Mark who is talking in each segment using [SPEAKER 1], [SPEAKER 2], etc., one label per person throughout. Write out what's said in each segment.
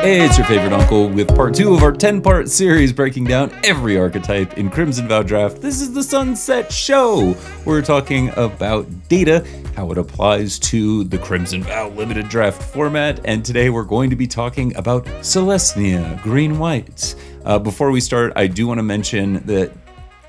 [SPEAKER 1] Hey, it's your favorite uncle with part 2 of our 10-part series breaking down every archetype in Crimson Vow Draft. This is the Sunset Show. We're talking about data, how it applies to the Crimson Vow limited draft format, and today we're going to be talking about Selesnya, green-white. Before we start, I do want to mention that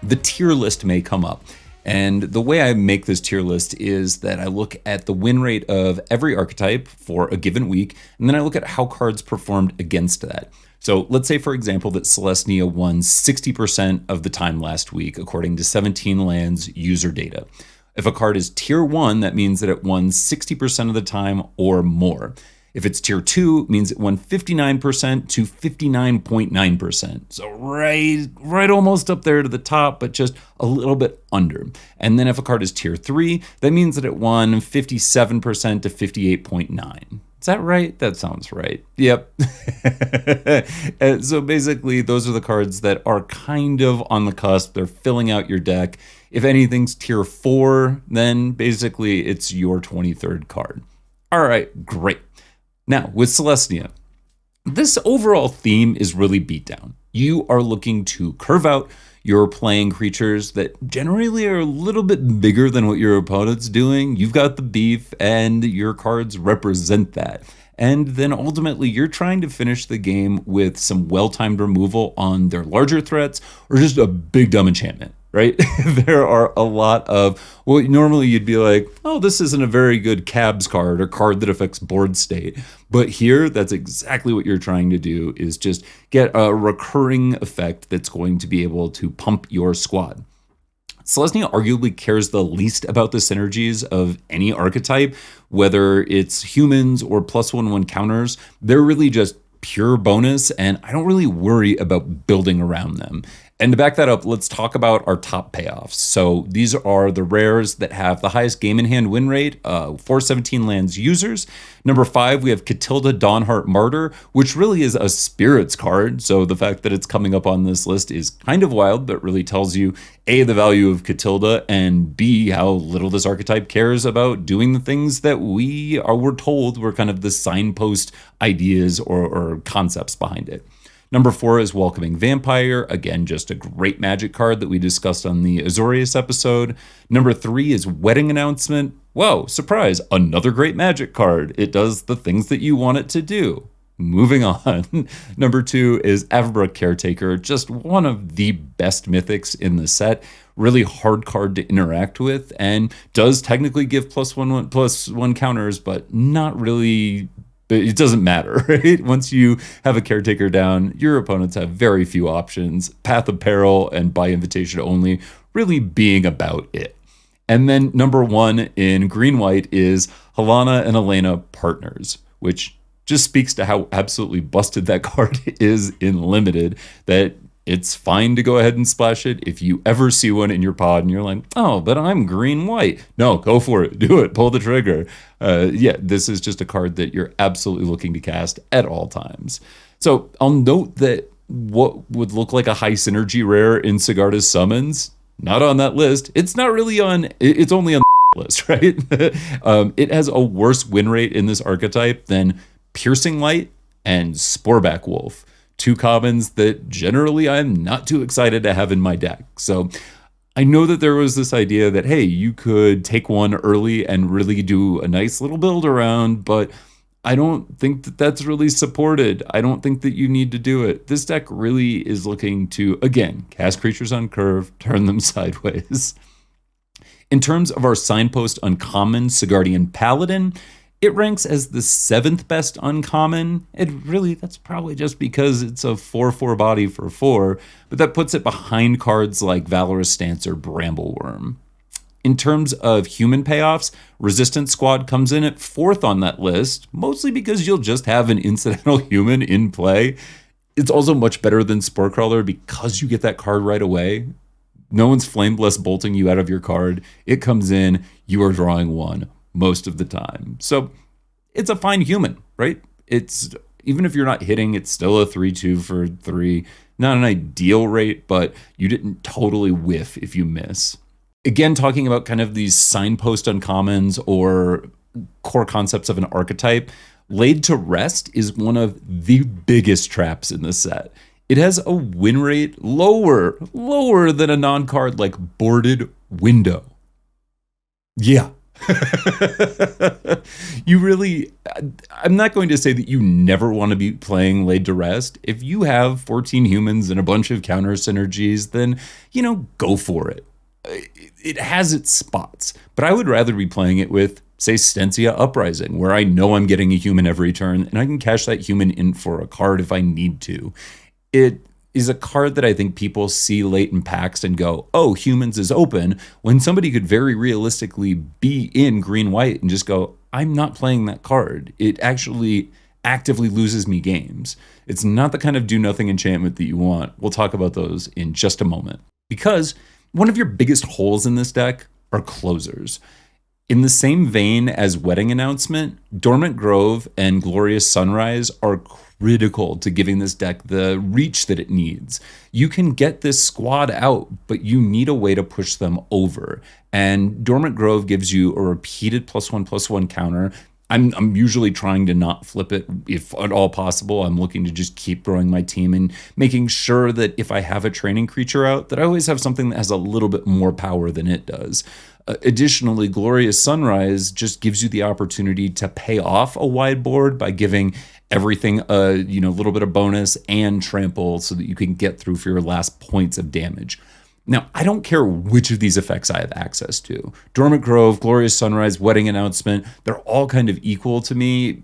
[SPEAKER 1] the tier list may come up. And the way I make this tier list is that I look at the win rate of every archetype for a given week, and then I look at how cards performed against that. So let's say, for example, that Selesnya won 60% of the time last week, according to 17 Lands user data. If a card is tier 1, that means that it won 60% of the time or more. If it's tier 2, it means it won 59% to 59.9%. So right almost up there to the top, but just a little bit under. And then if a card is tier 3, that means that it won 57% to 58.9%. Is that right? That sounds right. Yep. And so basically, those are the cards that are kind of on the cusp. They're filling out your deck. If anything's tier 4, then basically it's your 23rd card. All right, great. Now, with Selesnya, this overall theme is really beat down. You are looking to curve out. You're playing creatures that generally are a little bit bigger than what your opponent's doing. You've got the beef, and your cards represent that. And then ultimately, you're trying to finish the game with some well-timed removal on their larger threats, or just a big dumb enchantment, right? There are a lot of, well, normally you'd be like, oh, this isn't a very good Cabs card or card that affects board state. But here, that's exactly what you're trying to do, is just get a recurring effect that's going to be able to pump your squad. Selesnya arguably cares the least about the synergies of any archetype, whether it's humans or +1/1 counters. They're really just pure bonus, and I don't really worry about building around them. And to back that up, let's talk about our top payoffs. So these are the rares that have the highest game in hand win rate for 17 Lands users. Number 5, we have Catilda Dawnheart Martyr, which really is a spirits card. So the fact that it's coming up on this list is kind of wild, but really tells you A, the value of Catilda, and B, how little this archetype cares about doing the things that we're told were kind of the signpost ideas or concepts behind it. Number 4 is Welcoming Vampire. Again, just a great magic card that we discussed on the Azorius episode. Number 3 is Wedding Announcement. Whoa, surprise, another great magic card. It does the things that you want it to do. Moving on. Number 2 is Avabra Caretaker, just one of the best mythics in the set. Really hard card to interact with, and does technically give +1/+1 counters, but not really. It doesn't matter, right? Once you have a Caretaker down, your opponents have very few options. Path of Peril and by invitation only really being about it. And then number 1 in green-white is Helena and Elena Partners, which just speaks to how absolutely busted that card is in limited, that it's fine to go ahead and splash it if you ever see one in your pod and you're like, oh, but I'm green-white. No, go for it. Do it. Pull the trigger. Yeah, this is just a card that you're absolutely looking to cast at all times. So I'll note that what would look like a high synergy rare in Sigarda's Summons, not on that list. It's not really on, it's only on the list, right? It has a worse win rate in this archetype than Piercing Light and Sporeback Wolf. 2 commons that generally I'm not too excited to have in my deck. So I know that there was this idea that, hey, you could take one early and really do a nice little build around, but I don't think that that's really supported. I don't think that you need to do it. This deck really is looking to, again, cast creatures on curve, turn them sideways. In terms of our signpost uncommon, Sigardian Paladin, it ranks as the 7th best uncommon. That's probably just because it's a 4/4 body for 4, but that puts it behind cards like Valorous Stance or Brambleworm. In terms of human payoffs, Resistance Squad comes in at 4th on that list, mostly because you'll just have an incidental human in play. It's also much better than Sporecrawler because you get that card right away. No one's Flameblessed bolting you out of your card. It comes in, you are drawing 1. Most of the time. So it's a fine human, right? It's, even if you're not hitting, it's still a 3/2 for 3. Not an ideal rate, but you didn't totally whiff if you miss. Again, talking about kind of these signpost uncommons or core concepts of an archetype, Laid to Rest is one of the biggest traps in the set. It has a win rate lower than a non-card like Boarded Window. Yeah. I'm not going to say that you never want to be playing Laid to Rest. If you have 14 humans and a bunch of counter synergies, then, go for it. It has its spots, but I would rather be playing it with, say, Stensia Uprising, where I know I'm getting a human every turn and I can cash that human in for a card if I need to. It is a card that I think people see late in packs and go, oh, humans is open, when somebody could very realistically be in green-white and just go, I'm not playing that card. It actually actively loses me games. It's not the kind of do-nothing enchantment that you want. We'll talk about those in just a moment. Because one of your biggest holes in this deck are closers. In the same vein as Wedding Announcement, Dormant Grove and Glorious Sunrise are critical to giving this deck the reach that it needs. You can get this squad out, but you need a way to push them over. And Dormant Grove gives you a repeated +1/+1 counter. I'm usually trying to not flip it if at all possible. I'm looking to just keep growing my team and making sure that if I have a training creature out, that I always have something that has a little bit more power than it does. Additionally, Glorious Sunrise just gives you the opportunity to pay off a wide board by giving everything a little bit of bonus and trample so that you can get through for your last points of damage. Now, I don't care which of these effects I have access to. Dormant Grove, Glorious Sunrise, Wedding Announcement, they're all kind of equal to me.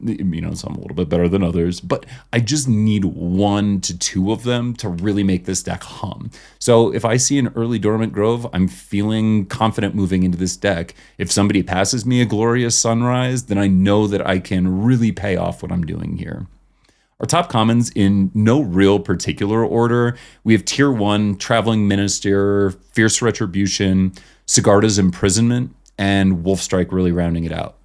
[SPEAKER 1] Some a little bit better than others, but I just need 1 to 2 of them to really make this deck hum. So if I see an early Dormant Grove, I'm feeling confident moving into this deck. If somebody passes me a Glorious Sunrise, then I know that I can really pay off what I'm doing here. Our top commons in no real particular order. We have Tier 1, Traveling Minister, Fierce Retribution, Sigarda's Imprisonment, and Wolfstrike really rounding it out.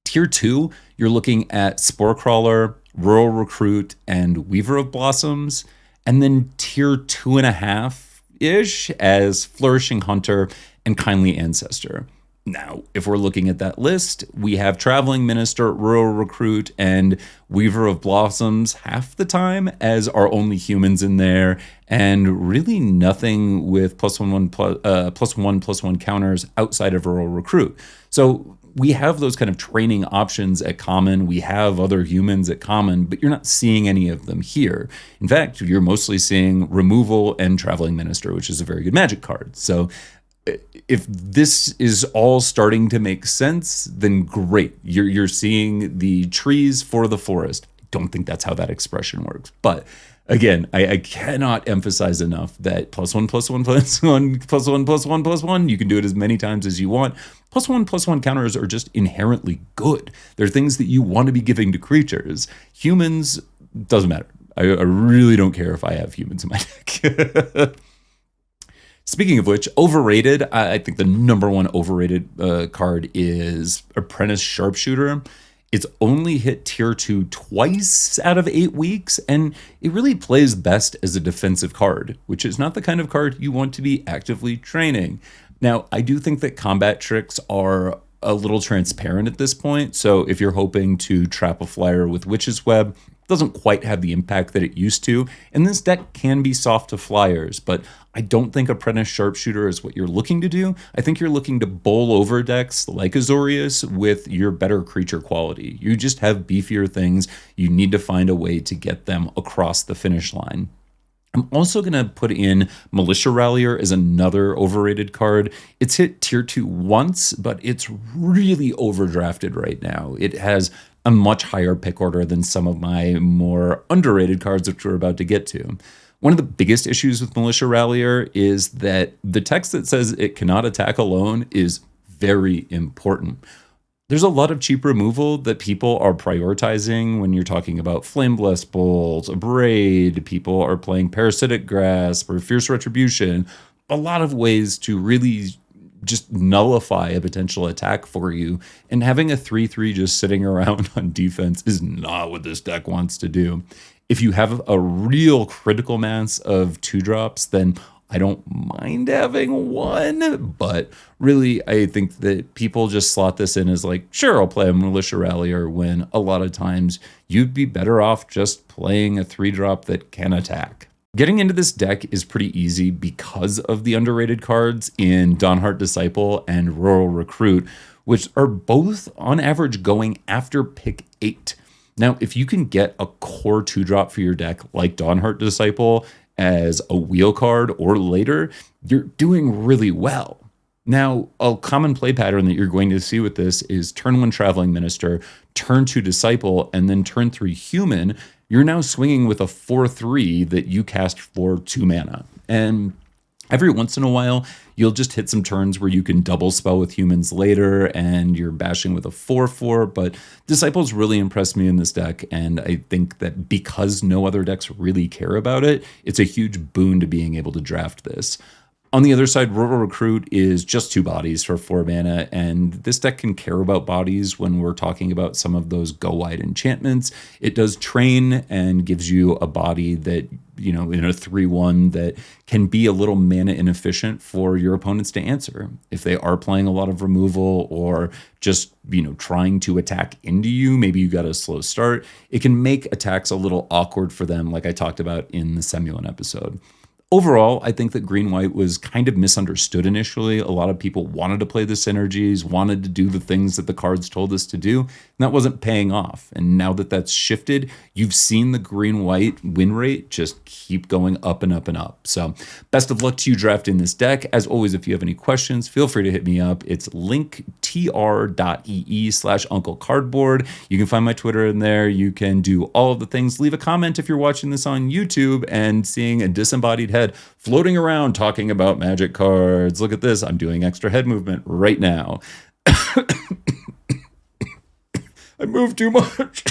[SPEAKER 1] Tier 2, you're looking at Sporecrawler, Rural Recruit, and Weaver of Blossoms. And then Tier 2.5-ish as Flourishing Hunter and Kindly Ancestor. Now, if we're looking at that list, we have Traveling Minister, Rural Recruit, and Weaver of Blossoms half the time as our only humans in there, and really nothing with +1/+1 counters outside of Rural Recruit. So we have those kind of training options at common. We have other humans at common, but you're not seeing any of them here. In fact, you're mostly seeing Removal and Traveling Minister, which is a very good Magic card. So if this is all starting to make sense, then great. You're seeing the trees for the forest. I don't think that's how that expression works. But again, I cannot emphasize enough that +1/+1/+1/+1/+1, you can do it as many times as you want. +1/+1 counters are just inherently good. They're things that you want to be giving to creatures. Humans, doesn't matter. I really don't care if I have humans in my deck. Speaking of which, overrated, I think the number one overrated card is Apprentice Sharpshooter. It's only hit Tier 2 twice out of 8 weeks, and it really plays best as a defensive card, which is not the kind of card you want to be actively training. Now, I do think that combat tricks are a little transparent at this point, so if you're hoping to trap a flyer with Witch's Web, it doesn't quite have the impact that it used to, and this deck can be soft to flyers, but I don't think Apprentice Sharpshooter is what you're looking to do. I think you're looking to bowl over decks like Azorius with your better creature quality. You just have beefier things. You need to find a way to get them across the finish line. I'm also going to put in Militia Rallier as another overrated card. It's hit Tier 2 once, but it's really overdrafted right now. It has a much higher pick order than some of my more underrated cards, which we're about to get to. One of the biggest issues with Militia Rallier is that the text that says it cannot attack alone is very important. There's a lot of cheap removal that people are prioritizing when you're talking about Flame Blessed Bolt, Abrade, people are playing Parasitic Grasp or Fierce Retribution. A lot of ways to really just nullify a potential attack for you. And having a 3/3 just sitting around on defense is not what this deck wants to do. If you have a real critical mass of 2-drops, then I don't mind having one, but really I think that people just slot this in as like, sure, I'll play a Militia Rallier, when a lot of times you'd be better off just playing a 3-drop that can attack. Getting into this deck is pretty easy because of the underrated cards in Dawnhart Disciple and Rural Recruit, which are both on average going after pick 8. Now, if you can get a core 2-drop for your deck like Dawnhart Disciple as a wheel card or later, you're doing really well. Now, a common play pattern that you're going to see with this is turn 1 Traveling Minister, turn 2 Disciple, and then turn 3 Human. You're now swinging with a 4/3 that you cast for 2 mana. And every once in a while, you'll just hit some turns where you can double spell with humans later and you're bashing with a 4/4, but Disciples really impressed me in this deck, and I think that because no other decks really care about it, it's a huge boon to being able to draft this. On the other side, Rural Recruit is just 2 bodies for 4 mana, and this deck can care about bodies when we're talking about some of those go-wide enchantments. It does train and gives you a body that, in a 3/1 that can be a little mana inefficient for your opponents to answer. If they are playing a lot of removal or just, trying to attack into you, maybe you got a slow start, it can make attacks a little awkward for them, like I talked about in the Semulin episode. Overall, I think that green-white was kind of misunderstood initially. A lot of people wanted to play the synergies, wanted to do the things that the cards told us to do, and that wasn't paying off. And now that that's shifted, you've seen the green-white win rate just keep going up and up and up. So best of luck to you drafting this deck. As always, if you have any questions, feel free to hit me up. It's linktr.ee/UncleCardboard. You can find my Twitter in there. You can do all of the things. Leave a comment if you're watching this on YouTube and seeing a disembodied head floating around talking about Magic cards. Look at this. I'm doing extra head movement right now. I moved too much.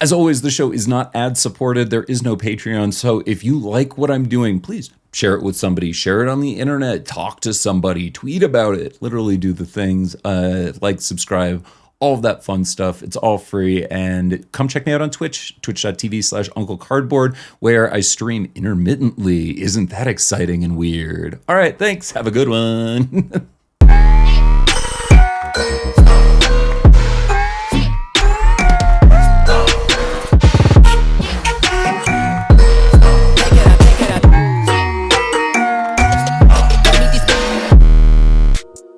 [SPEAKER 1] As always, the show is not ad supported. There is no Patreon. So if you like what I'm doing, please share it with somebody, share it on the internet, talk to somebody, tweet about it, literally do the things, like, subscribe, all of that fun stuff. It's all free. And come check me out on Twitch, twitch.tv/UncleCardboard, where I stream intermittently. Isn't that exciting and weird? All right, thanks. Have a good one.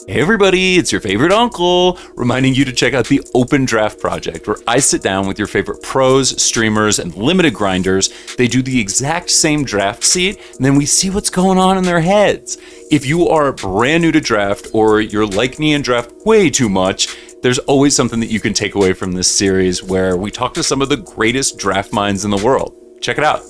[SPEAKER 1] Hey everybody, it's your favorite uncle, reminding you to check out the Open Draft Project, where I sit down with your favorite pros, streamers, and limited grinders. They do the exact same draft seed, and then we see what's going on in their heads. If you are brand new to draft, or you're like me and draft way too much, there's always something that you can take away from this series where we talk to some of the greatest draft minds in the world. Check it out.